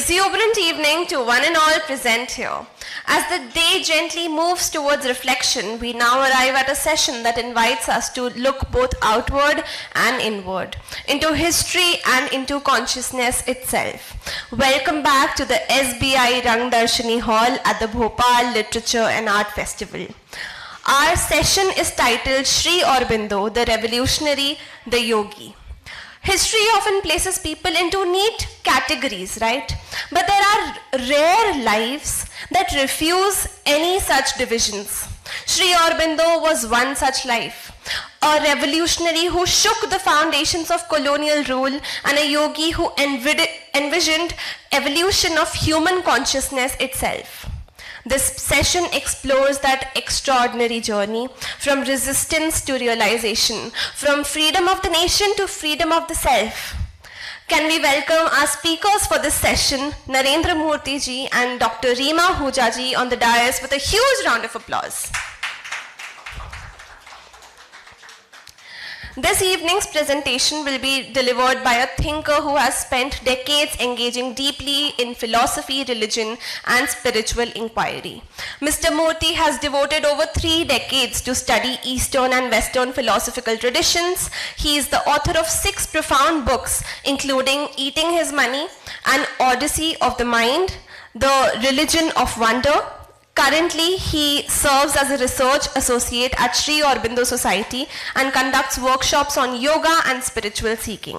exuberant evening to one and all present here. As the day gently moves towards reflection, we now arrive at a session that invites us to look both outward and inward, into history and into consciousness itself. Welcome back to the SBI Rangdarshini Hall at the Bhopal Literature and Art Festival. Our session is titled Sri Aurobindo, the Revolutionary, the Yogi. History often places people into neat categories, right? But there are rare lives that refuse any such divisions. Sri Aurobindo was one such life, a revolutionary who shook the foundations of colonial rule and a yogi who envisioned evolution of human consciousness itself. This session explores that extraordinary journey from resistance to realization, from freedom of the nation to freedom of the self. Can we welcome our speakers for this session, Narendra Murthy ji and Dr. Reema Ahuja ji on the dais with a huge round of applause. This evening's presentation will be delivered by a thinker who has spent decades engaging deeply in philosophy, religion, and spiritual inquiry. Mr. Murthy has devoted over 3 decades to study Eastern and Western philosophical traditions. He is the author of 6 profound books, including Eating His Money, An Odyssey of the Mind, The Religion of Wonder. Currently, he serves as a research associate at Sri Aurobindo Society and conducts workshops on yoga and spiritual seeking,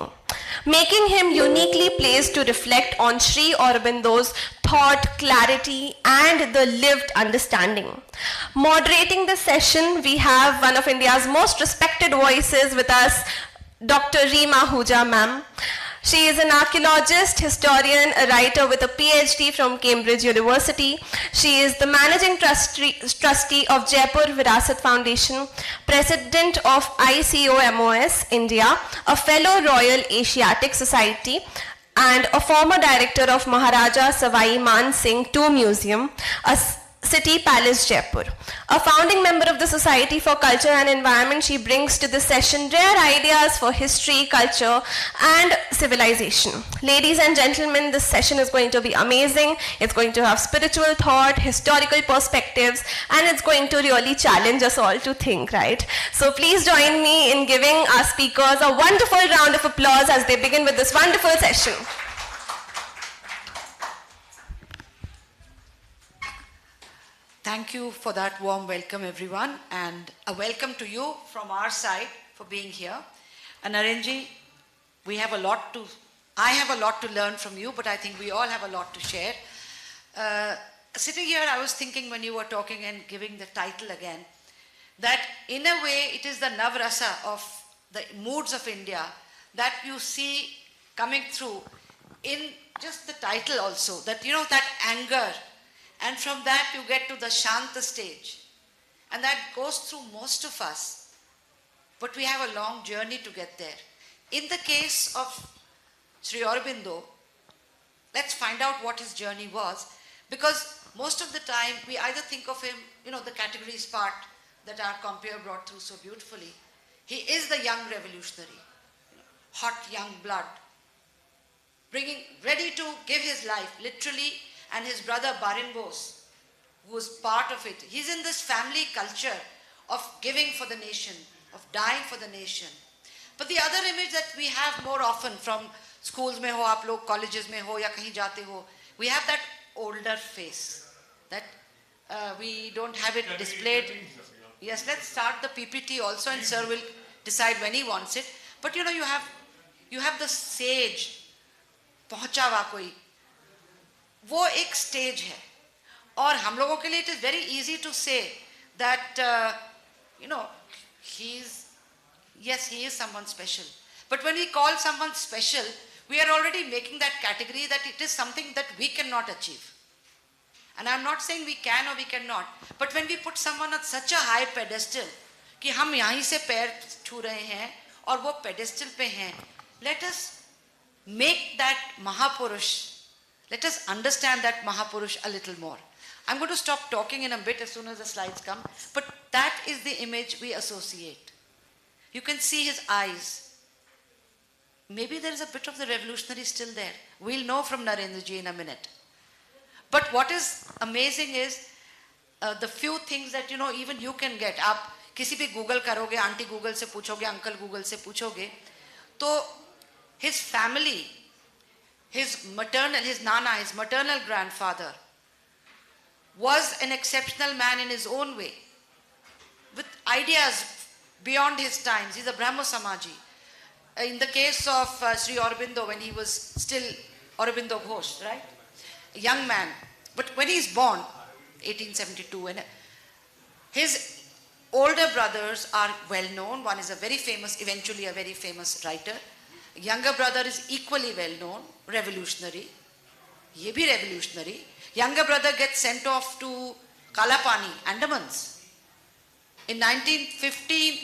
making him uniquely placed to reflect on Sri Aurobindo's thought, clarity, and the lived understanding. Moderating the session, we have one of India's most respected voices with us, Dr. Reema Ahuja ma'am. She is an archaeologist, historian, a writer with a PhD from Cambridge University. She is the managing trustee of Jaipur Virasat Foundation, president of ICOMOS India, a fellow Royal Asiatic Society, and a former director of Maharaja Savai Man Singh II Museum, a City Palace, Jaipur. A founding member of the Society for Culture and Environment, she brings to this session rare ideas for history, culture, and civilization. Ladies and gentlemen, this session is going to be amazing. It's going to have spiritual thought, historical perspectives, and it's going to really challenge us all to think, right? So please join me in giving our speakers a wonderful round of applause as they begin with this wonderful session. Thank you for that warm welcome, everyone, and a welcome to you from our side for being here. And Narenji, I have a lot to learn from you, but I think we all have a lot to share. Sitting here, I was thinking when you were talking and giving the title again, that in a way it is the Navrasa of the moods of India that you see coming through in just the title also, that, you know, that anger. And from that you get to the Shanta stage. And that goes through most of us. But we have a long journey to get there. In the case of Sri Aurobindo, let's find out what his journey was. Because most of the time we either think of him, you know, the categories part that our compere brought through so beautifully. He is the young revolutionary, hot young blood, ready to give his life, literally. And his brother Barin Bose, who was part of it. He's in this family culture of giving for the nation, of dying for the nation. But the other image that we have more often from schools mein ho, aap log colleges mein ho, ya kahin jate ho, we have that older face. That we don't have it displayed. Yes, let's start the PPT also, and sir will decide when he wants it. But you know, you have the sage, पहुंचावा कोई, वो एक stage है. और हम लोगों के लिए it is very easy to say that you know, he is someone special. But when we call someone special, we are already making that category that it is something that we cannot achieve. And I'm not saying we can or we cannot, but when we put someone on such a high pedestal कि हम यहीं से पैर छू रहे हैं और वो pedestal पे हैं, let us make that Mahapurush. Let us understand that Mahapurush a little more. I'm going to stop talking in a bit as soon as the slides come, but that is the image we associate. You can see his eyes. maybe there is a bit of the revolutionary still there. We'll know from Narendra ji in a minute. But what is amazing is the few things that even you can get. आप किसी भी Google करोगे, aunty Google से पूछोगे, uncle Google से पूछोगे, तो his family, his maternal grandfather was an exceptional man in his own way, with ideas beyond his times. He's a Brahmo Samaji. In the case of Sri Aurobindo, when he was still Aurobindo Ghosh, right? A young man. But when he's born, 1872, and his older brothers are well known. One is eventually a very famous writer. Younger brother is equally well known, revolutionary. Ye bhi revolutionary. Younger brother gets sent off to Kalapani, Andamans. In 1915,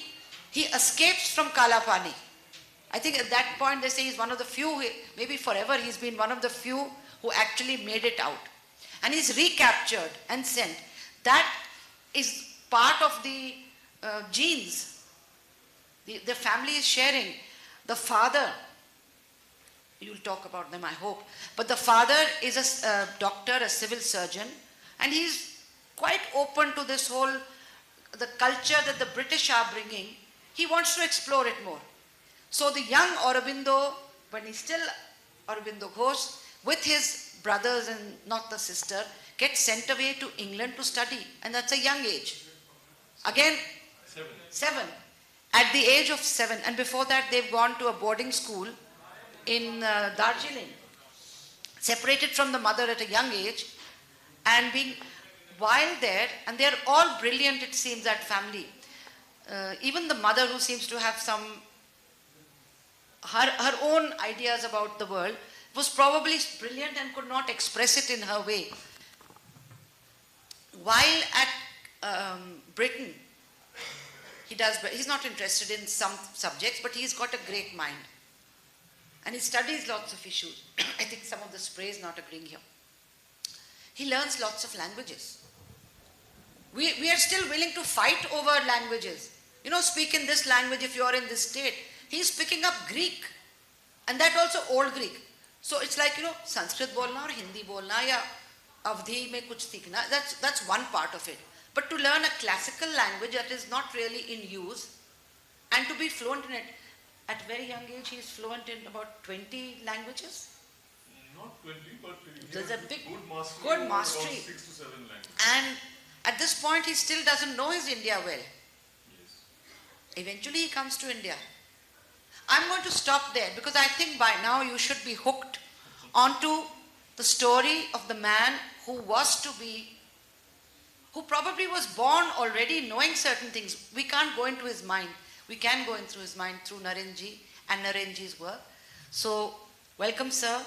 he escapes from Kalapani. I think at that point they say he's one of the few, maybe forever he's been one of the few who actually made it out. And he's recaptured and sent. That is part of the genes. The family is sharing. The father, you'll talk about them I hope, but the father is a doctor, a civil surgeon, and he's quite open to this whole, the culture that the British are bringing. He wants to explore it more. So the young Aurobindo, when he's still Aurobindo Ghosh, with his brothers and not the sister, gets sent away to England to study. And that's a young age. Again, 7. At the age of 7. And before that, they've gone to a boarding school in Darjeeling. Separated from the mother at a young age. And being while there, and they're all brilliant, it seems, that family. Even the mother, who seems to have some her own ideas about the world, was probably brilliant and could not express it in her way. While at Britain, he's not interested in some subjects, but he's got a great mind. And he studies lots of issues. I think some of the spray is not agreeing here. He learns lots of languages. We are still willing to fight over languages. Speak in this language if you are in this state. He's picking up Greek, and that also old Greek. So it's like, Sanskrit bolna or Hindi bolna ya Avdhi mein kuch seekhna. That's one part of it. But to learn a classical language that is not really in use, and to be fluent in it, at a very young age, he's fluent in about 20 languages. Not 20, but there's a big, good mastery. Around 6 to 7 languages. And at this point, he still doesn't know his India well. Yes. Eventually, he comes to India. I'm going to stop there because I think by now you should be hooked onto the story of the man who probably was born already knowing certain things. We can't go into his mind. We can go into his mind through Narenji and Narenji's work. So, welcome, sir.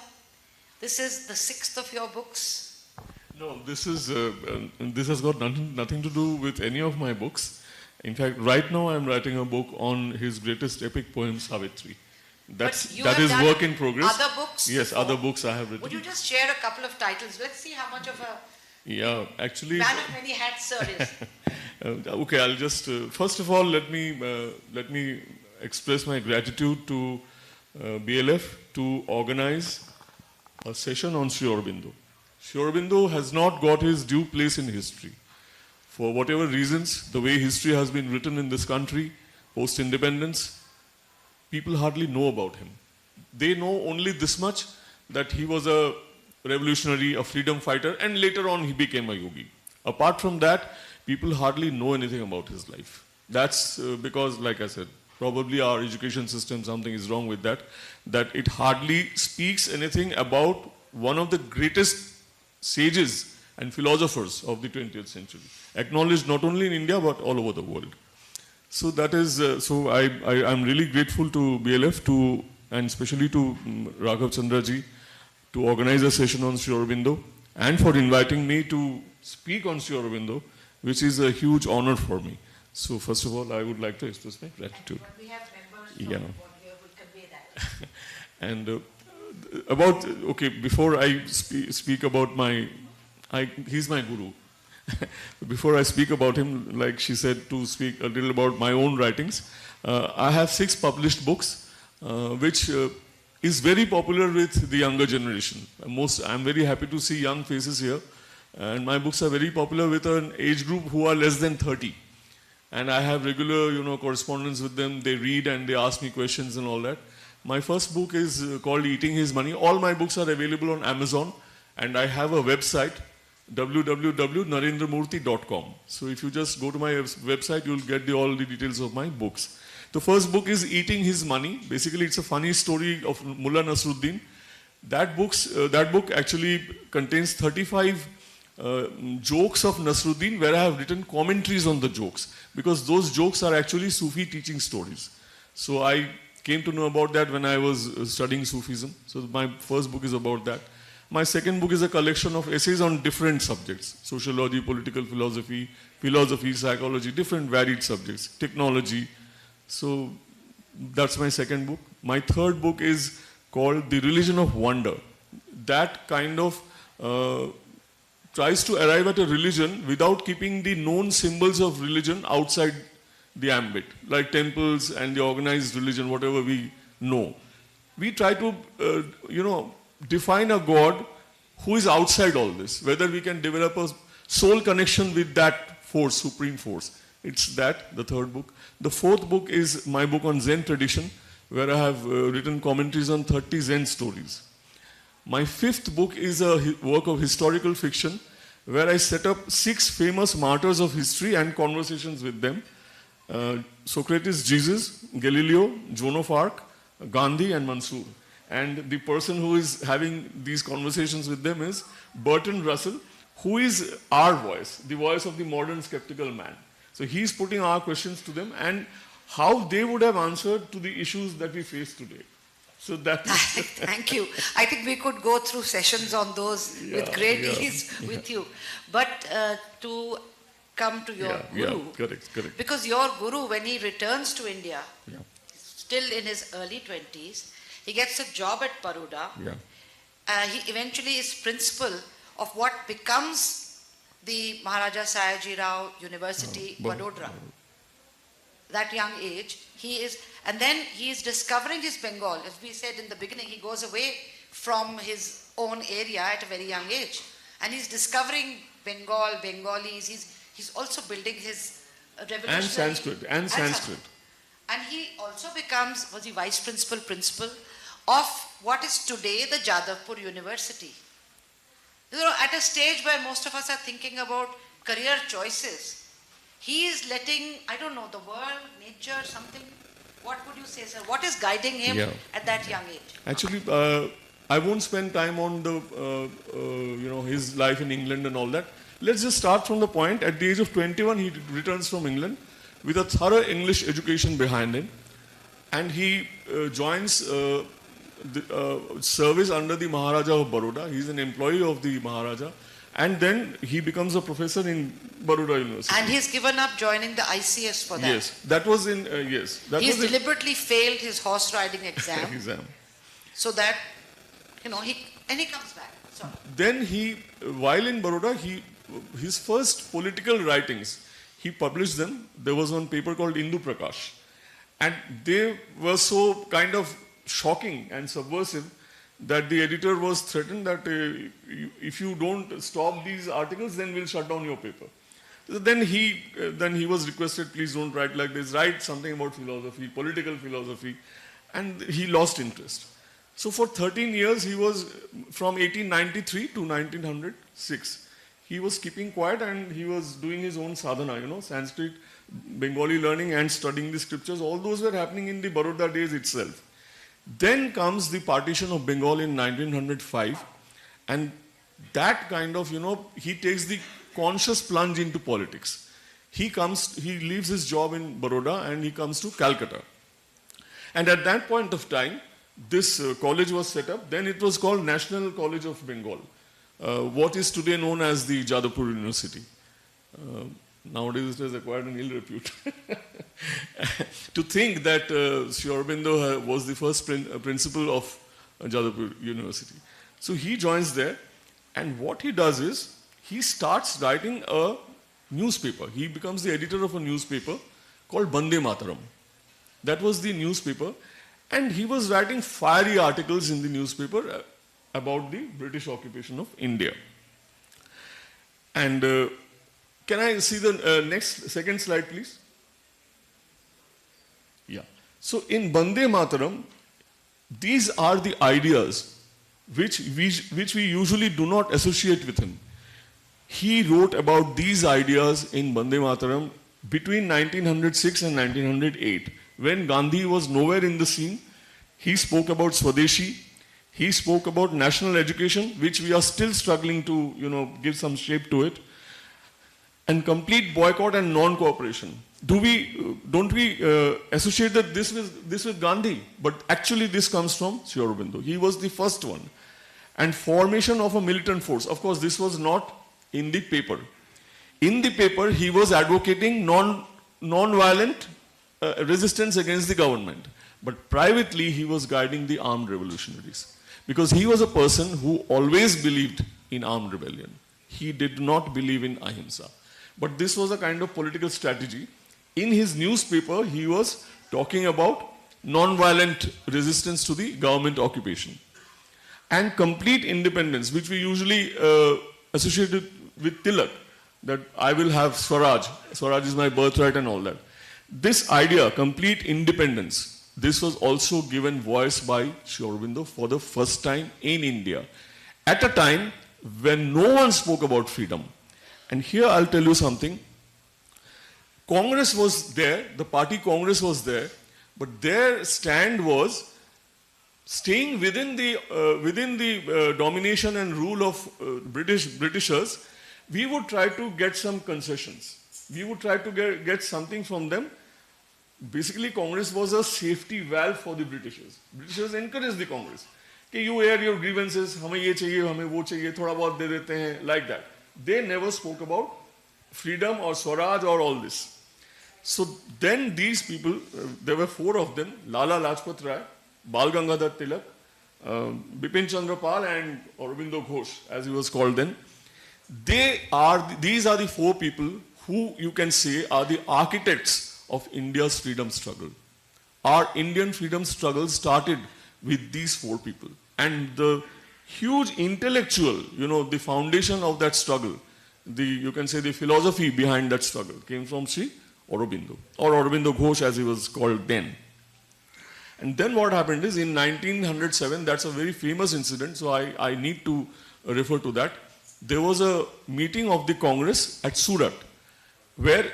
This is the 6th of your books. No, this has got nothing to do with any of my books. In fact, right now I'm writing a book on his greatest epic poem, Savitri. That is work in progress. Other books? Yes, before. other books I have written. Would you just share a couple of titles? Let's see how much of a man of many hats sir is. Okay, I'll just first of all let me express my gratitude to BLF to organize a session on Sri Aurobindo. Sri Aurobindo has not got his due place in history. For whatever reasons, the way history has been written in this country, post-independence, people hardly know about him. They know only this much, that he was a revolutionary, a freedom fighter, and later on he became a yogi. Apart from that, people hardly know anything about his life. That's because, like I said, probably our education system, something is wrong with that it hardly speaks anything about one of the greatest sages and philosophers of the 20th century, acknowledged not only in India but all over the world. So that is, I'm really grateful to BLF and especially to Raghav Chandraji to organize a session on Sri Aurobindo and for inviting me to speak on Sri Aurobindo, which is a huge honor for me. So first of all, I would like to express my gratitude. We have members Yeah. who would convey that. And before I speak about he's my guru. Before I speak about him, like she said, to speak a little about my own writings, I have 6 published books, which is very popular with the younger generation. I'm very happy to see young faces here. And my books are very popular with an age group who are less than 30. And I have regular, correspondence with them. They read and they ask me questions and all that. My first book is called Eating His Money. All my books are available on Amazon. And I have a website, www.narendramurthy.com. So if you just go to my website, you'll get all the details of my books. The first book is Eating His Money. Basically, it's a funny story of Mullah Nasruddin. That book actually contains 35 jokes of Nasruddin, where I have written commentaries on the jokes, because those jokes are actually Sufi teaching stories. So I came to know about that when I was studying Sufism. So my first book is about that. My second book is a collection of essays on different subjects: sociology, political philosophy, psychology, different varied subjects, technology. So that's my second book. My third book is called The Religion of Wonder. That kind of tries to arrive at a religion without keeping the known symbols of religion outside the ambit, like temples and the organized religion, whatever we know. We try to, define a God who is outside all this, whether we can develop a soul connection with that force, supreme force. It's that, the third book. The fourth book is my book on Zen tradition, where I have written commentaries on 30 Zen stories. My fifth book is a work of historical fiction, where I set up 6 famous martyrs of history and conversations with them. Socrates, Jesus, Galileo, Joan of Arc, Gandhi and Mansoor. And the person who is having these conversations with them is Bertrand Russell, who is our voice, the voice of the modern skeptical man. So he's putting our questions to them and how they would have answered to the issues that we face today. So that Thank you. I think we could go through sessions on those with great ease with you. But to come to your guru, correct. because your guru, when he returns to India, still in his early 20s, he gets a job at Baroda. He eventually is principal of what becomes the Maharaja Sayaji Rao University, Vadodara. That young age, and then he is discovering his Bengal. As we said in the beginning, he goes away from his own area at a very young age. And he's discovering Bengal, Bengalis. He's also building his revolutionary... And Sanskrit. And he also was the vice principal of what is today the Jadavpur University. At a stage where most of us are thinking about career choices, he is letting, the world, nature, something. What would you say, sir? What is guiding him at that young age? Actually, I won't spend time on the, his life in England and all that. Let's just start from the point. At the age of 21, he returns from England with a thorough English education behind him. And he joins service under the Maharaja of Baroda. He's an employee of the Maharaja. And then he becomes a professor in Baroda University. And he's given up joining the ICS for that. Yes, that was in, He's deliberately failed his horse riding exam. So that, he comes back. Sorry. Then while in Baroda, his first political writings, he published them. There was one paper called Indu Prakash. And they were so kind of shocking and subversive that the editor was threatened that if you don't stop these articles, then we'll shut down your paper. So then he was requested, please don't write like this, write something about philosophy, political philosophy, and he lost interest. So for 13 years, he was from 1893 to 1906. He was keeping quiet and he was doing his own sadhana, Sanskrit, Bengali learning and studying the scriptures. All those were happening in the Baroda days itself. Then comes the partition of Bengal in 1905, and that kind of, he takes the conscious plunge into politics. He leaves his job in Baroda and he comes to Calcutta. And at that point of time, this college was set up. Then it was called National College of Bengal, what is today known as the Jadavpur University. Nowadays it has acquired an ill repute. To think that Sri Aurobindo was the first principal of Jadavpur University. So he joins there, and what he does is, he starts writing a newspaper. He becomes the editor of a newspaper called Bande Mataram. That was the newspaper, And he was writing fiery articles in the newspaper about the British occupation of India. And can I see the second slide, please? Yeah. So in Bande Mataram, these are the ideas which we usually do not associate with him. He wrote about these ideas in Bande Mataram between 1906 and 1908. When Gandhi was nowhere in the scene, he spoke about Swadeshi. He spoke about national education, which we are still struggling to, give some shape to it, and complete boycott and non-cooperation. Don't we associate that this with Gandhi? But actually, this comes from Sri Aurobindo. He was the first one. And formation of a militant force. Of course, this was not in the paper. In the paper, he was advocating non-violent resistance against the government. But privately, he was guiding the armed revolutionaries. Because he was a person who always believed in armed rebellion. He did not believe in ahimsa. But this was a kind of political strategy. In his newspaper, he was talking about non-violent resistance to the government occupation. And complete independence, which we usually associate with Tilak, that I will have Swaraj. Swaraj is my birthright and all that. This idea, complete independence, this was also given voice by Sri Aurobindo for the first time in India. At a time when no one spoke about freedom. And here I'll tell you something. Congress was there, the party Congress was there, but their stand was staying within the domination and rule of Britishers. We would try to get some concessions. We would try to get something from them. Basically, Congress was a safety valve for the Britishers. Britishers encouraged the Congress. कि you air your grievances, हमें ये चाहिए, हमें वो चाहिए, थोड़ा बहुत दे देते हैं, like that. They never spoke about freedom or Swaraj or all this. So then these people, there were 4 of them, Lala Lajpat Rai, Bal Gangadhar Tilak, Bipin Chandra Pal and Aurobindo Ghosh, as he was called then. These are the 4 people who you can say are the architects of India's freedom struggle. Our Indian freedom struggle started with these 4 people. And the huge intellectual, the foundation of that struggle, you can say the philosophy behind that struggle came from Sri Aurobindo, or Aurobindo Ghosh as he was called then. And then what happened is in 1907, that's a very famous incident, so I need to refer to that. There was a meeting of the Congress at Surat, where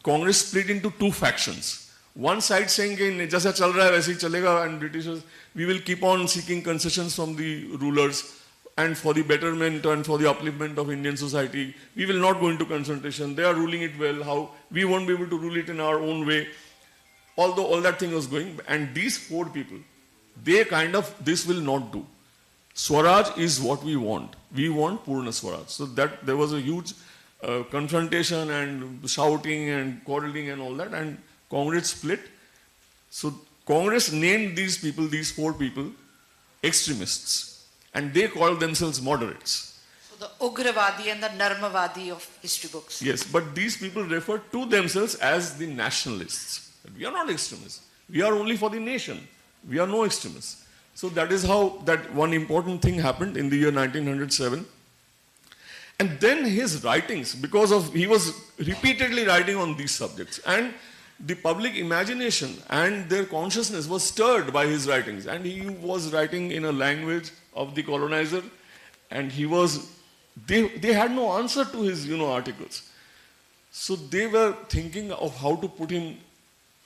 Congress split into 2 factions. One side saying, jaisa chal raha hai, waise hi chalega, and Britishers, we will keep on seeking concessions from the rulers, and for the betterment and for the upliftment of Indian society, we will not go into confrontation. They are ruling it well, how we won't be able to rule it in our own way. Although all that thing was going, and these 4 people, they this will not do. Swaraj is what we want. We want Purna Swaraj. So that there was a huge confrontation and shouting and quarreling and all that, and Congress split. So Congress named these people, these 4 people, extremists, and they called themselves moderates. So the Ugravadi and the Narmavadi of history books. Yes, but these people refer to themselves as the nationalists. We are not extremists. We are only for the nation. We are no extremists. So that is how that one important thing happened in the year 1907. And then his writings, because he was repeatedly writing on these subjects, and the public imagination and their consciousness was stirred by his writings. And he was writing in a language of the colonizer, and they had no answer to his, articles. So they were thinking of how to put him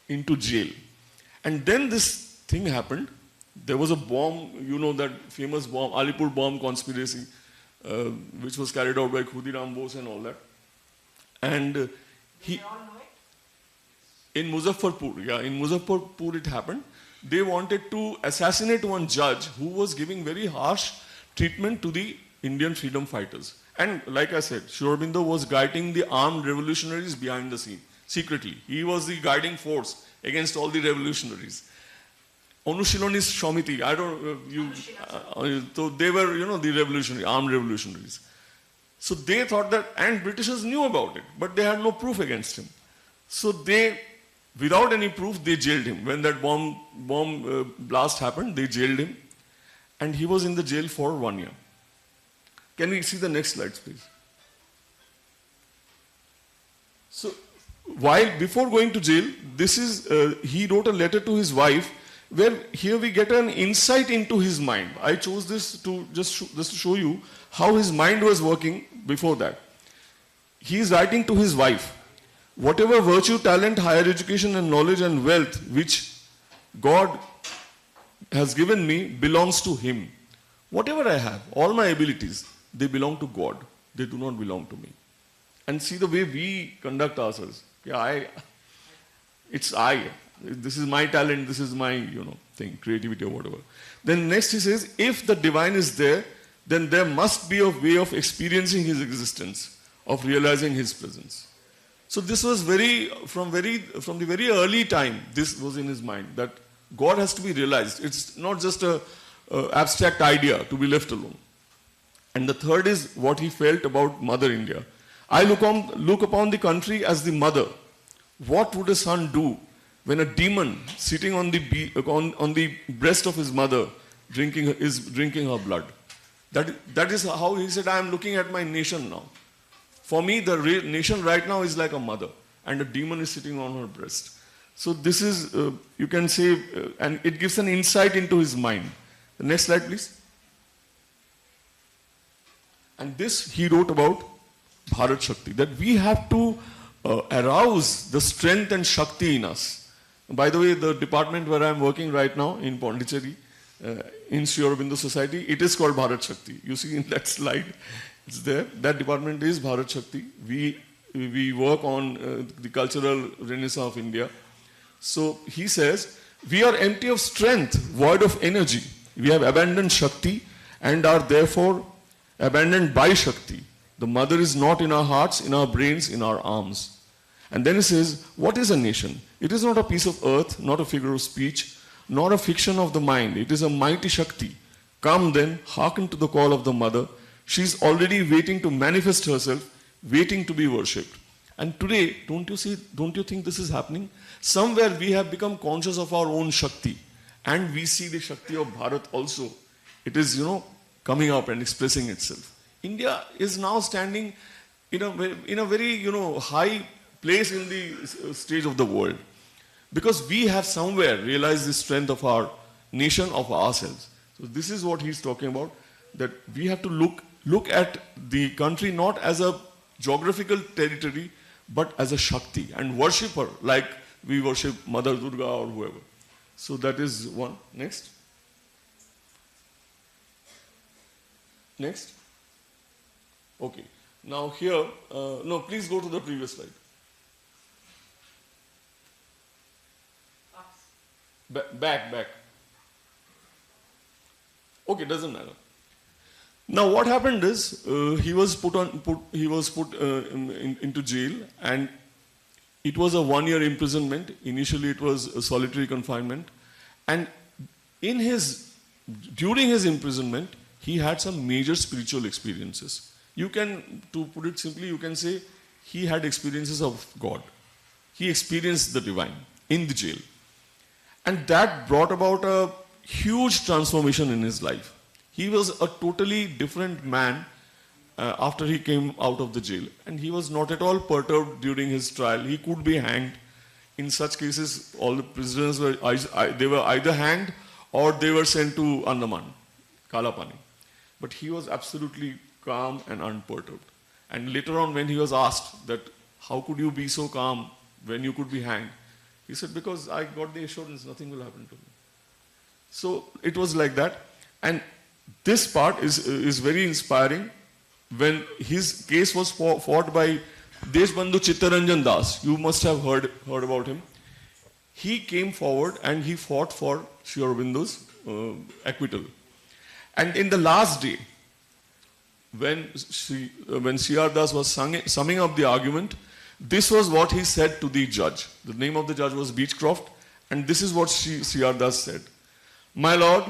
into jail. And then this thing happened. There was a bomb, that famous bomb, Alipur bomb conspiracy, which was carried out by Khudiram Bose and all that. And in Muzaffarpur it happened. They wanted to assassinate one judge who was giving very harsh treatment to the Indian freedom fighters. And like I said, Sri Aurobindo was guiding the armed revolutionaries behind the scene, secretly. He was the guiding force against all the revolutionaries. Anushilonis Shomiti, so they were, the armed revolutionaries. So they thought that, and Britishers knew about it, but they had no proof against him. So they Without any proof, they jailed him. When that bomb blast happened, they jailed him. And he was in the jail for 1 year. Can we see the next slides, please? So, before going to jail, he wrote a letter to his wife, where here we get an insight into his mind. I chose this to just to show you how his mind was working before that. He is writing to his wife, whatever virtue, talent, higher education and knowledge and wealth which God has given me belongs to him. Whatever I have, all my abilities, they belong to God. They do not belong to me. And see the way we conduct ourselves. Yeah, it's I. This is my talent, this is my, thing, creativity or whatever. Then next he says, if the divine is there, then there must be a way of experiencing his existence, of realizing his presence. So this was from the very early time, this was in his mind, that God has to be realized. It's not just a abstract idea to be left alone. And the third is what he felt about Mother India. I look upon the country as the mother. What would a son do when a demon sitting on the breast of his mother is drinking her blood? That is how he said, I am looking at my nation now. For me, the nation right now is like a mother, and a demon is sitting on her breast. So this is, you can say, and it gives an insight into his mind. The next slide, please. And this he wrote about Bharat Shakti, that we have to arouse the strength and Shakti in us. By the way, the department where I am working right now in Pondicherry, in Sri Aurobindo Society, it is called Bharat Shakti. You see in that slide, it's there. That department is Bharat Shakti. We work on the cultural renaissance of India. So he says, we are empty of strength, void of energy. We have abandoned Shakti and are therefore abandoned by Shakti. The mother is not in our hearts, in our brains, in our arms. And then he says, what is a nation? It is not a piece of earth, not a figure of speech, nor a fiction of the mind. It is a mighty Shakti. Come then, hearken to the call of the mother. She is already waiting to manifest herself, waiting to be worshipped. And today, don't you think this is happening? Somewhere we have become conscious of our own Shakti. And we see the Shakti of Bharat also. It is, coming up and expressing itself. India is now standing in a very, high place in the stage of the world. Because we have somewhere realized the strength of our nation, of ourselves. So this is what he's talking about, that we have to look at the country not as a geographical territory, but as a Shakti, and worship her like we worship Mother Durga or whoever. So that is one. Next. Next. Okay. Now here, no, please go to the previous slide. Back. Okay, doesn't matter. Now what happened is he was put into jail, and it was a 1 year imprisonment. Initially it was a solitary confinement, and during his imprisonment he had some major spiritual experiences. To put it simply, you can say he had experiences of God. He experienced the divine in the jail. And that brought about a huge transformation in his life. He was a totally different man after he came out of the jail. And he was not at all perturbed during his trial. He could be hanged. In such cases, all the prisoners were either hanged or they were sent to Andaman, Kalapani. But he was absolutely calm and unperturbed. And later on, when he was asked that, how could you be so calm when you could be hanged? He said, because I got the assurance nothing will happen to me. So it was like that. And this part is very inspiring. When his case was fought by Deshbandhu Chittaranjan Das, you must have heard about him. He came forward and he fought for Sri Aurobindo's acquittal. And in the last day, when C.R. Das was summing up the argument, this was what he said to the judge. The name of the judge was Beechcroft, and this is what C.R. Das said. My lord,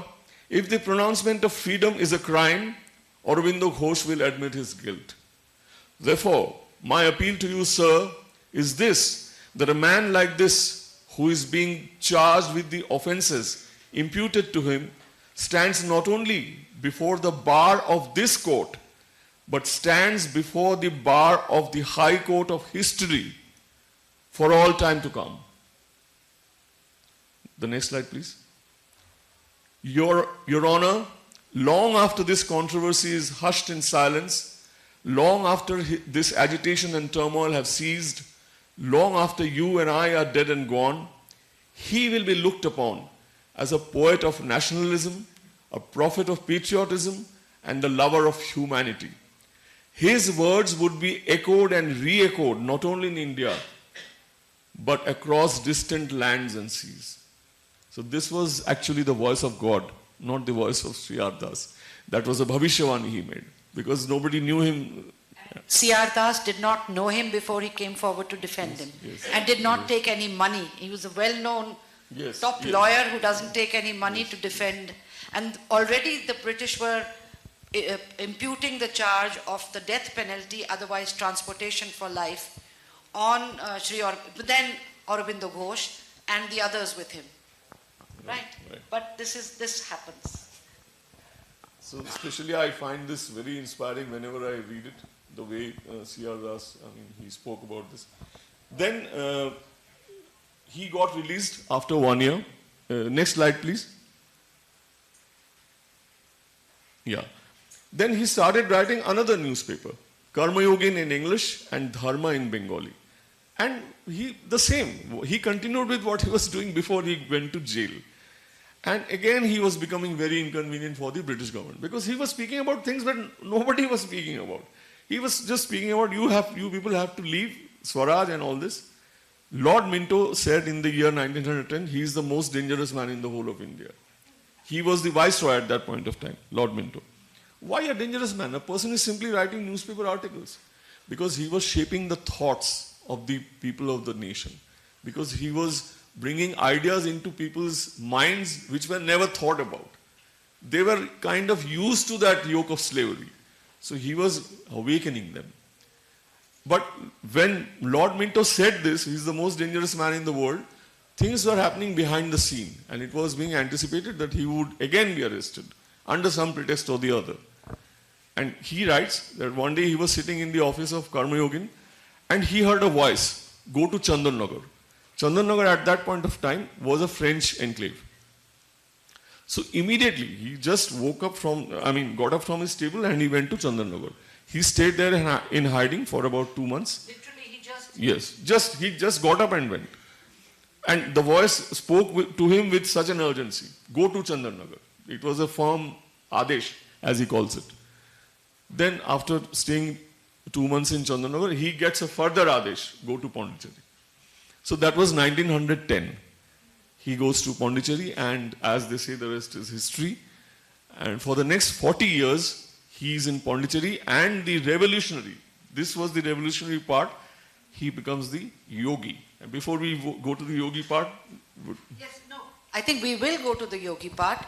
if the pronouncement of freedom is a crime, Aurobindo Ghosh will admit his guilt. Therefore, my appeal to you, sir, is this, that a man like this who is being charged with the offenses imputed to him, stands not only before the bar of this court, but stands before the bar of the High Court of history for all time to come. The next slide, please. Your Honor, long after this controversy is hushed in silence, long after this agitation and turmoil have ceased, long after you and I are dead and gone, he will be looked upon as a poet of nationalism, a prophet of patriotism, and a lover of humanity. His words would be echoed and re-echoed not only in India, but across distant lands and seas. So this was actually the voice of God, not the voice of Sri Ardas. That was a Bhavishyavani he made, because nobody knew him. C.R. Das did not know him before he came forward to defend him, and did not take any money. He was a well-known top lawyer who doesn't take any money to defend. And already the British were imputing the charge of the death penalty, otherwise transportation for life, on then Aurobindo Ghosh and the others with him. Right? But this happens. So especially I find this very inspiring whenever I read it, the way C.R. Das, he spoke about this. Then he got released after 1 year. Next slide, please. Yeah. Then he started writing another newspaper, Karma Yogin in English and Dharma in Bengali. And he continued with what he was doing before he went to jail. And again, he was becoming very inconvenient for the British government, because he was speaking about things that nobody was speaking about. He was just speaking about you people have to leave Swaraj and all this. Lord Minto said in the year 1910, he is the most dangerous man in the whole of India. He was the viceroy at that point of time, Lord Minto. Why a dangerous man? A person is simply writing newspaper articles. Because he was shaping the thoughts of the people of the nation. Because he was bringing ideas into people's minds which were never thought about. They were kind of used to that yoke of slavery. So he was awakening them. But when Lord Minto said this, he's the most dangerous man in the world, things were happening behind the scene. And it was being anticipated that he would again be arrested under some pretext or the other. And he writes that one day he was sitting in the office of Karma Yogin and he heard a voice, go to Chandan Nagar. Chandan Nagar at that point of time was a French enclave. So immediately he just got up from his table and he went to Chandan Nagar. He stayed there in hiding for about 2 months. Literally, he just... Yes, he just got up and went. And the voice spoke to him with such an urgency. Go to Chandan Nagar. It was a firm Adesh, as he calls it. Then after staying 2 months in Chandan Nagar, he gets a further Adesh, go to Pondicherry. So that was 1910. He goes to Pondicherry, and as they say, the rest is history. And for the next 40 years, he is in Pondicherry, and the revolutionary, this was the revolutionary part, he becomes the yogi. And before we go to the yogi part... I think we will go to the yogi part.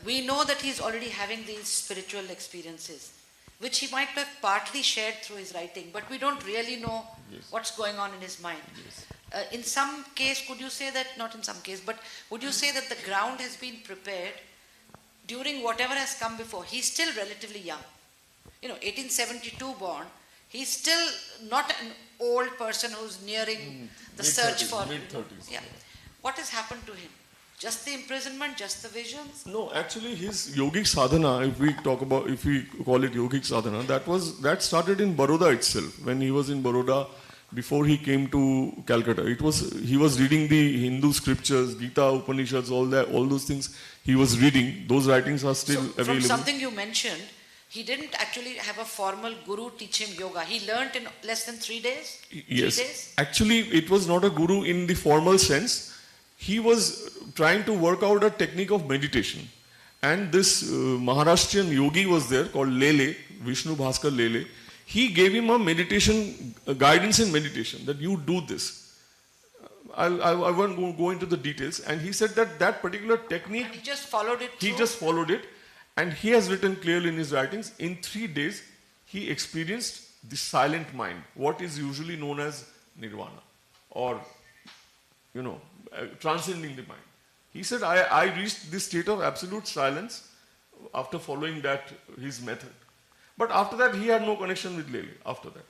We know that he's already having these spiritual experiences, which he might have partly shared through his writing, but we don't really know what's going on in his mind. In some case, could you say that, not in some case, but would you say that the ground has been prepared during whatever has come before? He's still relatively young. 1872 born. He's still not an old person who's nearing the search for... Mid-30s. Yeah. What has happened to him? Just the imprisonment, just the visions? No, actually his yogic sadhana, if we call it yogic sadhana, that started in Baroda itself. When he was in Baroda, before he came to Calcutta, he was reading the Hindu scriptures, Gita, Upanishads, all those things he was reading. Those writings are still available. From something you mentioned, he didn't actually have a formal guru teach him yoga. He learnt in less than 3 days? Yes. 3 days? Actually, it was not a guru in the formal sense. He was trying to work out a technique of meditation. And this Maharashtrian yogi was there called Lele, Vishnu Bhaskar Lele. He gave him a meditation, guidance in meditation, that you do this. I won't go into the details. And he said that particular technique... And he just followed it through? He just followed it. And he has written clearly in his writings, in 3 days, he experienced the silent mind, what is usually known as nirvana, or transcending the mind. He said, I reached this state of absolute silence after following his method. But after that, he had no connection with Lele after that.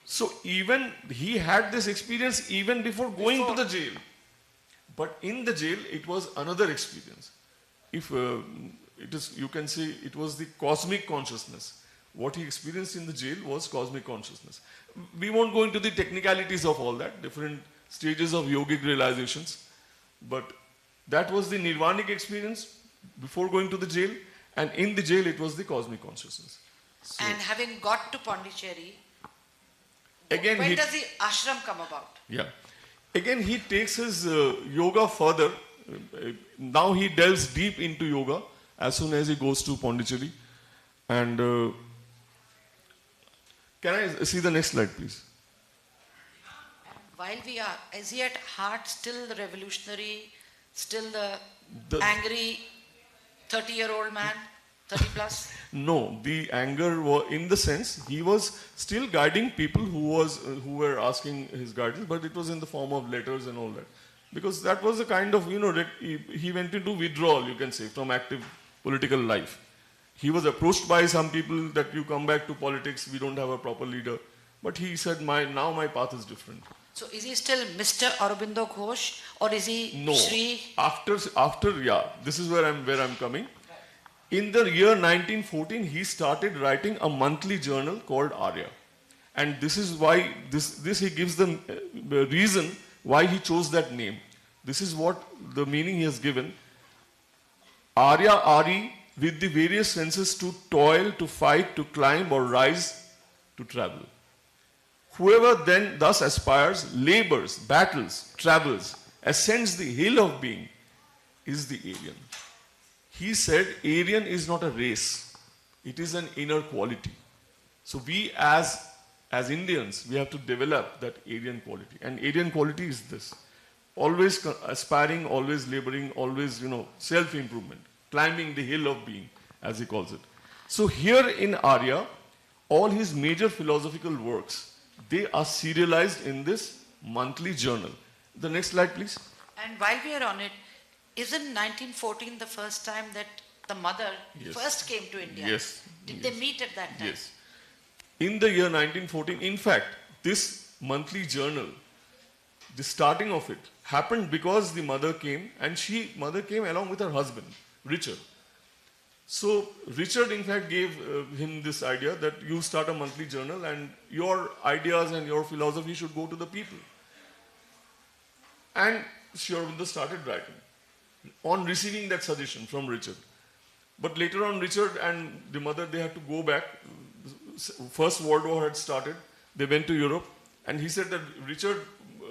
So even he had this experience even before going to the jail. But in the jail, it was another experience. If you can say it was the cosmic consciousness. What he experienced in the jail was cosmic consciousness. We won't go into the technicalities of all that, different stages of yogic realizations. But that was the nirvanic experience before going to the jail. And in the jail, it was the cosmic consciousness. So, And having got to Pondicherry, again, when does the ashram come about? Yeah. Again, he takes his yoga further. Now he delves deep into yoga as soon as he goes to Pondicherry. And can I see the next slide, please? While we are, is he at heart still the revolutionary, still the angry 30-year-old man, 30 plus? No, the anger was in the sense he was still guiding people who were asking his guidance, but it was in the form of letters and all that. Because that was a kind of, he went into withdrawal, you can say, from active political life. He was approached by some people that you come back to politics, we don't have a proper leader. But he said, now my path is different. So is he still Mr. Aurobindo Ghosh, or is he No. Shri? After, this is where I'm coming. In the year 1914, he started writing a monthly journal called Arya. And this is why, this he gives the reason why he chose that name. This is what the meaning he has given. Arya Ari, with the various senses to toil, to fight, to climb or rise, to travel. Whoever then thus aspires, labors, battles, travels, ascends the hill of being, is the Aryan. He said Aryan is not a race, it is an inner quality. So we as Indians, we have to develop that Aryan quality. And Aryan quality is this: always aspiring, always laboring, always, self-improvement, climbing the hill of being, as he calls it. So here in Arya, all his major philosophical works, they are serialized in this monthly journal. The next slide, please. And while we are on it, isn't 1914 the first time that the mother first came to India? Yes. Did they meet at that time? Yes. In the year 1914, in fact, this monthly journal, the starting of it, happened because the mother came, and mother came along with her husband, Richard. So Richard, in fact, gave him this idea that you start a monthly journal and your ideas and your philosophy should go to the people. And Sri Aurobindo started writing on receiving that suggestion from Richard. But later on, Richard and the mother, they had to go back. First World War had started. They went to Europe. And he said that Richard,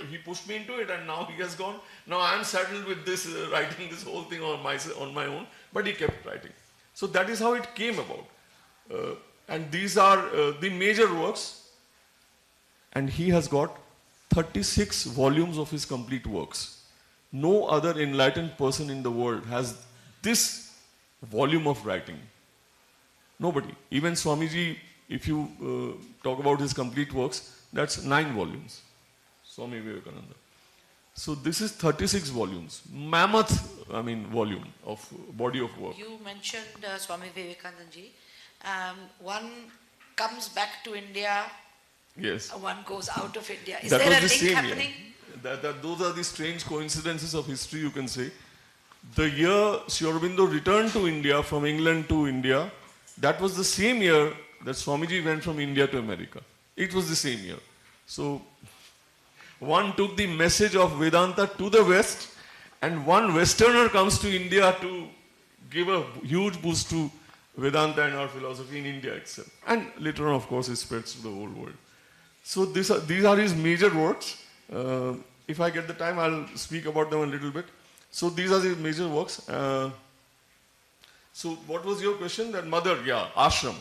he pushed me into it and now he has gone. Now I am saddled with this, writing this whole thing on my own. But he kept writing. So that is how it came about. And these are the major works. And he has got 36 volumes of his complete works. No other enlightened person in the world has this volume of writing. Nobody. Even Swamiji, if you talk about his complete works, that's 9 volumes. Swami Vivekananda. So this is 36 volumes. Mammoth, volume of body of work. You mentioned Swami Vivekanandaji. One comes back to India. Yes. One goes out of India. Is That there was a the link same happening? year. Those are the strange coincidences of history, you can say. The year Sri Aurobindo returned to India, from England to India, that was the same year that Swamiji went from India to America. It was the same year. So one took the message of Vedanta to the West, and one Westerner comes to India to give a huge boost to Vedanta and our philosophy in India itself. And later on, of course, it spreads to the whole world. So these are his major works. If I get the time, I'll speak about them a little bit. So these are his major works. So what was your question? That mother, ashram.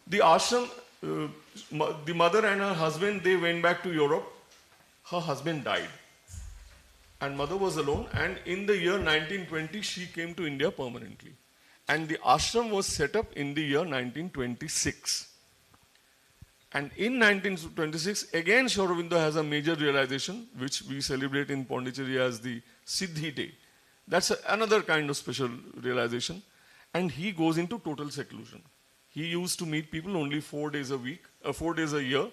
The ashram, the mother and her husband, they went back to Europe. Her husband died. And mother was alone. And in the year 1920, she came to India permanently. And the ashram was set up in the year 1926. And in 1926, again Sri Aurobindo has a major realization, which we celebrate in Pondicherry as the Siddhi Day. That's another kind of special realization. And he goes into total seclusion. He used to meet people only 4 days a week, 4 days a year.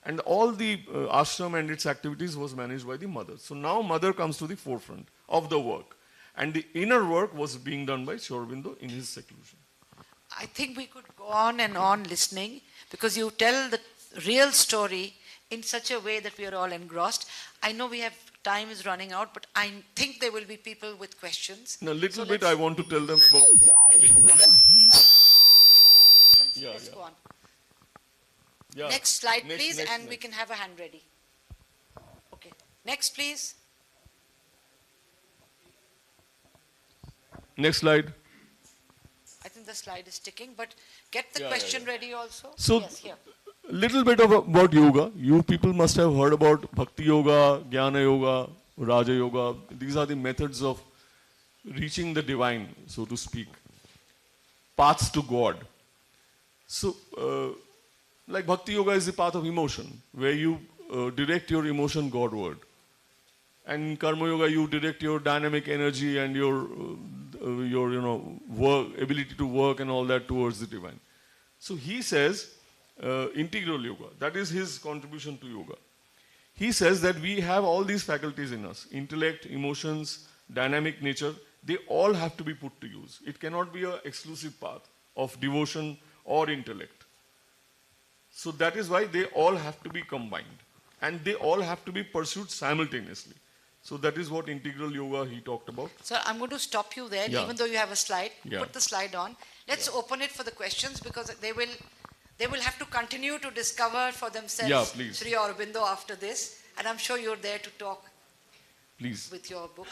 And all the ashram and its activities was managed by the mother. So now mother comes to the forefront of the work. And the inner work was being done by Sri Aurobindo in his seclusion. I think we could go on and on listening because you tell the real story in such a way that we are all engrossed. I know we have time is running out, but I think there will be people with questions. In a little So bit, let's- I want to tell them about. Yeah, Let's yeah. go on. Yeah. Next slide, Next, please, next, and we next. can have a hand ready. Okay. Next, please. Next slide. I think the slide is ticking, but get the Yeah, yeah, question yeah. ready also. So, yes, here. little bit about yoga. You people must have heard about Bhakti Yoga, Jnana Yoga, Raja Yoga. These are the methods of reaching the divine, so to speak. Paths to God. So, like Bhakti Yoga is the path of emotion, where you direct your emotion Godward. And in Karma Yoga, you direct your dynamic energy and your work, ability to work and all that towards the divine. So he says, integral yoga, that is his contribution to yoga. He says that we have all these faculties in us, intellect, emotions, dynamic nature, they all have to be put to use. It cannot be an exclusive path of devotion or intellect. So that is why they all have to be combined. And they all have to be pursued simultaneously. So that is what integral yoga he talked about. So I'm going to stop you there, Yeah. even though you have a slide. Yeah. Put the slide on. Let's open it for the questions because they will have to continue to discover for themselves Yeah, please. Sri Aurobindo after this. And I'm sure you're there to talk Please. with your book.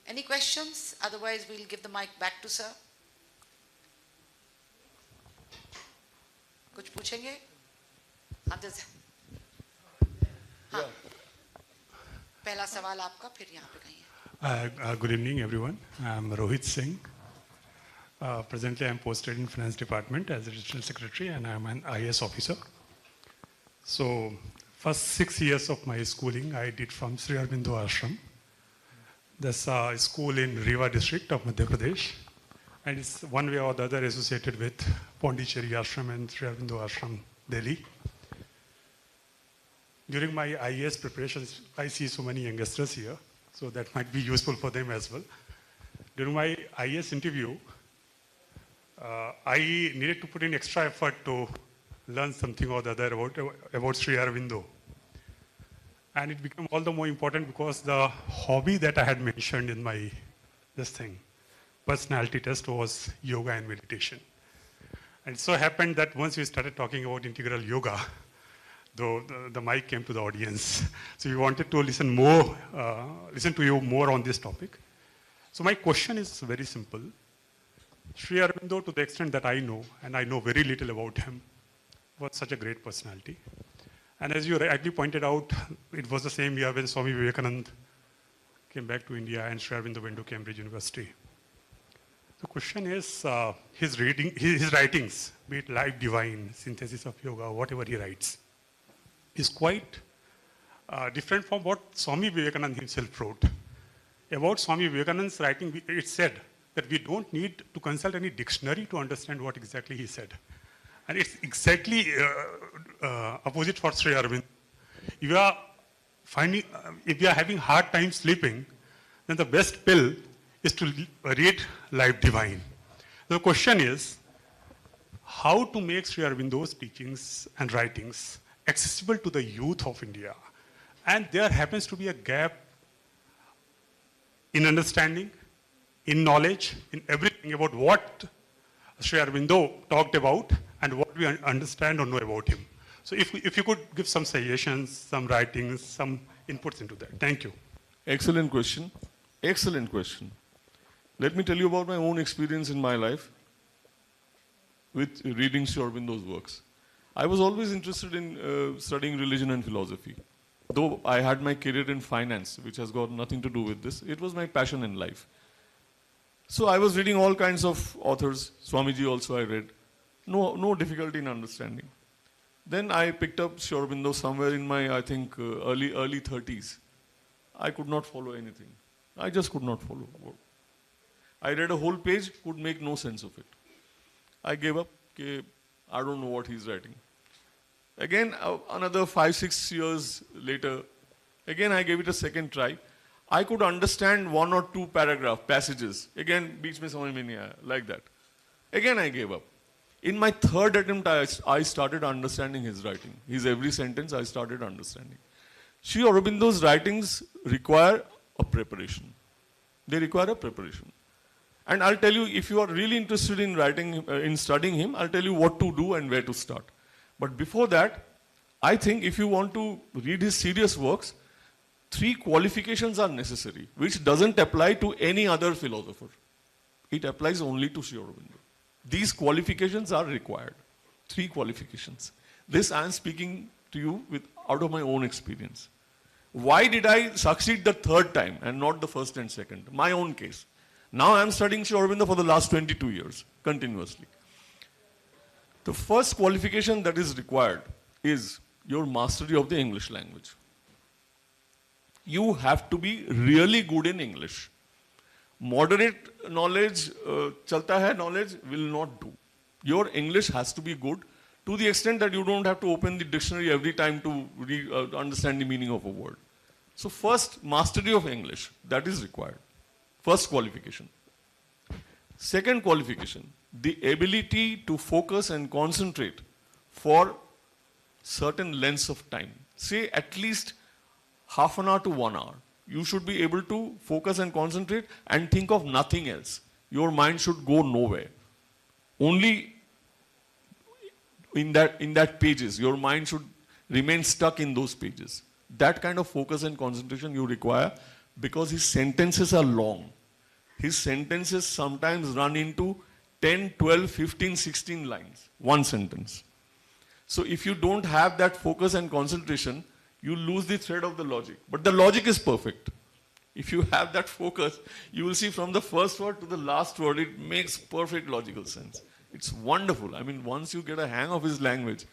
Any questions? Otherwise, we'll give the mic back to sir. कुछ पूछेंगे? हाँ. पहला सवाल आपका, फिर यहाँ पे कहीं. Good evening, everyone. I'm Rohit Singh. Presently, I'm posted in Finance Department as a Digital Secretary, and I'm an IAS officer. So, first 6 years of my schooling, I did from Sri Aurobindo Ashram. That's a school in Rewa district of Madhya Pradesh. And it's one way or the other associated with Pondicherry Ashram and Sri Aurobindo Ashram, Delhi. During my IAS preparations, I see so many youngsters here, so that might be useful for them as well. During my IAS interview, I needed to put in extra effort to learn something or the other about Sri Aurobindo. And it became all the more important because the hobby that I had mentioned in my personality test was yoga and meditation. And it so happened that once we started talking about integral yoga, though the mic came to the audience. So we wanted to listen to you more on this topic. So my question is very simple. Sri Aurobindo, to the extent that I know, and I know very little about him, was such a great personality. And as you rightly pointed out, it was the same year when Swami Vivekananda came back to India and Sri Aurobindo went to Cambridge University. The question is, his writings, be it Life Divine, Synthesis of Yoga, whatever he writes, is quite different from what Swami Vivekananda himself wrote. About Swami Vivekananda's writing, it said that we don't need to consult any dictionary to understand what exactly he said. And it's exactly opposite for Sri Aurobindo. If you are having hard time sleeping, then the best pill is to read Life Divine. The question is, how to make Sri Aurobindo's teachings and writings accessible to the youth of India. And there happens to be a gap in understanding, in knowledge, in everything about what Sri Aurobindo talked about and what we understand or know about him. So if you could give some suggestions, some writings, some inputs into that. Thank you. Excellent question. Excellent question. Let me tell you about my own experience in my life with reading Sri Aurobindo's works. I was always interested in studying religion and philosophy. Though I had my career in finance, which has got nothing to do with this, it was my passion in life. So I was reading all kinds of authors. Swamiji also I read. No difficulty in understanding. Then I picked up Sri Aurobindo somewhere in my, I think, early 30s. I could not follow anything. I just could not follow. I read a whole page, could make no sense of it. I gave up. Okay, I don't know what he's writing. Again, another 5-6 years later, again I gave it a second try. I could understand 1 or 2 passages. Again, beach mein samajh mein nahi aaya, like that. Again I gave up. In my third attempt, I started understanding his writing. His every sentence I started understanding. Sri Aurobindo's writings require a preparation. They require a preparation. And I'll tell you, if you are really interested in writing, in studying him, I'll tell you what to do and where to start. But before that, I think if you want to read his serious works, 3 qualifications are necessary, which doesn't apply to any other philosopher. It applies only to Sri Aurobindo. These qualifications are required. 3 qualifications. This I am speaking to you out of my own experience. Why did I succeed the third time and not the first and second? My own case. Now I am studying Sri Aurobindo for the last 22 years, continuously. The first qualification that is required is your mastery of the English language. You have to be really good in English. Moderate knowledge, chalta hai knowledge, will not do. Your English has to be good to the extent that you don't have to open the dictionary every time to understand the meaning of a word. So first, mastery of English, that is required. First qualification. Second qualification, the ability to focus and concentrate for certain lengths of time. Say at least half an hour to 1 hour. You should be able to focus and concentrate and think of nothing else. Your mind should go nowhere. Only in that pages, your mind should remain stuck in those pages. That kind of focus and concentration you require because his sentences are long. His sentences sometimes run into 10, 12, 15, 16 lines, one sentence. So if you don't have that focus and concentration, you lose the thread of the logic. But the logic is perfect. If you have that focus, you will see from the first word to the last word, it makes perfect logical sense. It's wonderful. I mean, once you get a hang of his language,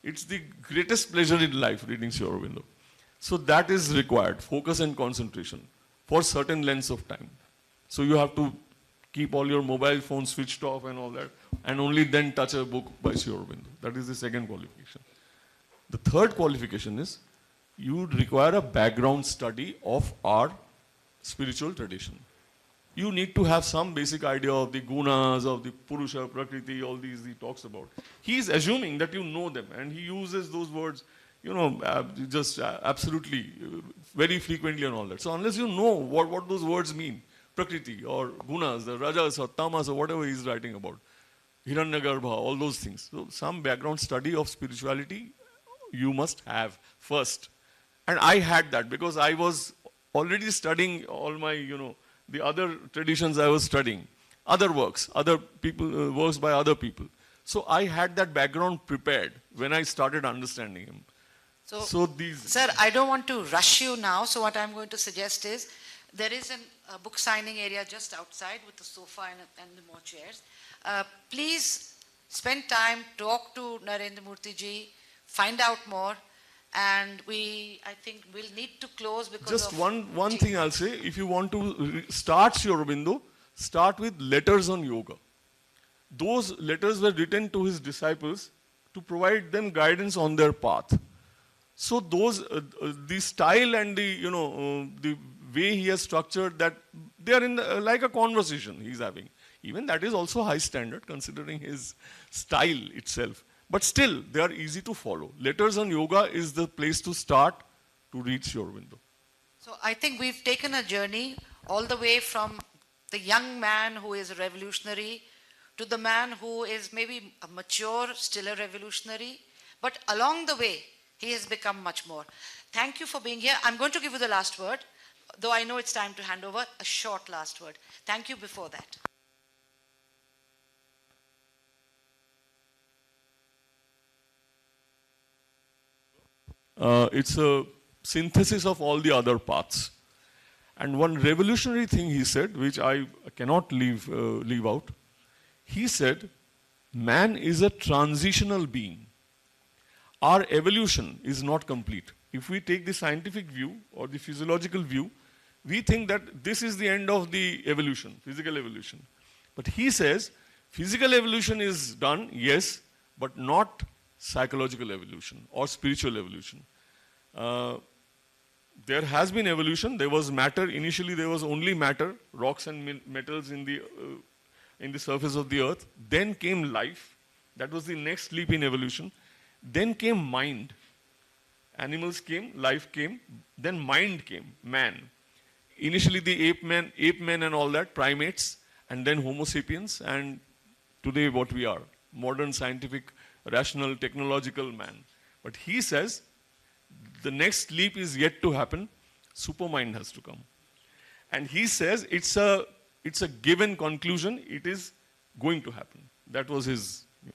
it's the greatest pleasure in life reading Sri Aurobindo. So that is required, focus and concentration for certain lengths of time. So you have to keep all your mobile phones switched off and all that, and only then touch a book by Sri Aurobindo. That is the second qualification. The third qualification is you would require a background study of our spiritual tradition. You need to have some basic idea of the gunas, of the Purusha, Prakriti, all these he talks about. He is assuming that you know them, and he uses those words, absolutely, very frequently and all that. So unless you know what those words mean, Prakriti or gunas, the rajas or tamas or whatever he is writing about, Hiranyagarbha, all those things. So some background study of spirituality you must have first. And I had that because I was already studying all my, the other traditions I was studying, other works, other people, works by other people. So I had that background prepared when I started understanding him. So these... Sir, I don't want to rush you now, so what I'm going to suggest is, there is a book signing area just outside with the sofa and the more chairs. Please spend time, talk to Narendra Murthy ji, find out more. And I think we'll need to close because just one thing I'll say, if you want to start Sri Aurobindo, start with letters on yoga. Those letters were written to his disciples to provide them guidance on their path. So those, the style and the way he has structured that, they are in like a conversation he's having. Even that is also high standard considering his style itself. But still, they are easy to follow. Letters on yoga is the place to start to reach Sri Aurobindo. So I think we've taken a journey all the way from the young man who is a revolutionary to the man who is maybe a mature, still a revolutionary. But along the way, he has become much more. Thank you for being here. I'm going to give you the last word, though I know it's time to hand over a short last word. Thank you before that. It's a synthesis of all the other paths. And one revolutionary thing he said, which I cannot leave out, he said, man is a transitional being. our evolution is not complete. If we take the scientific view or the physiological view, we think that this is the end of the evolution, physical evolution. But he says, physical evolution is done, yes, but not psychological evolution or spiritual evolution. There has been evolution. There was matter. Initially, there was only matter, rocks and metals in the surface of the earth. Then came life. That was the next leap in evolution. Then came mind. Animals came, life came, then mind came, man. Initially the ape men and all that, primates, and then Homo sapiens, and today what we are, modern scientific, rational, technological man. But he says the next leap is yet to happen, supermind has to come. And he says it's a given conclusion, it is going to happen. That was his, yeah.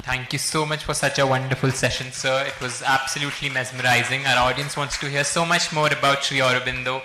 Thank you so much for such a wonderful session, sir. It was absolutely mesmerizing. Our audience wants to hear so much more about Sri Aurobindo.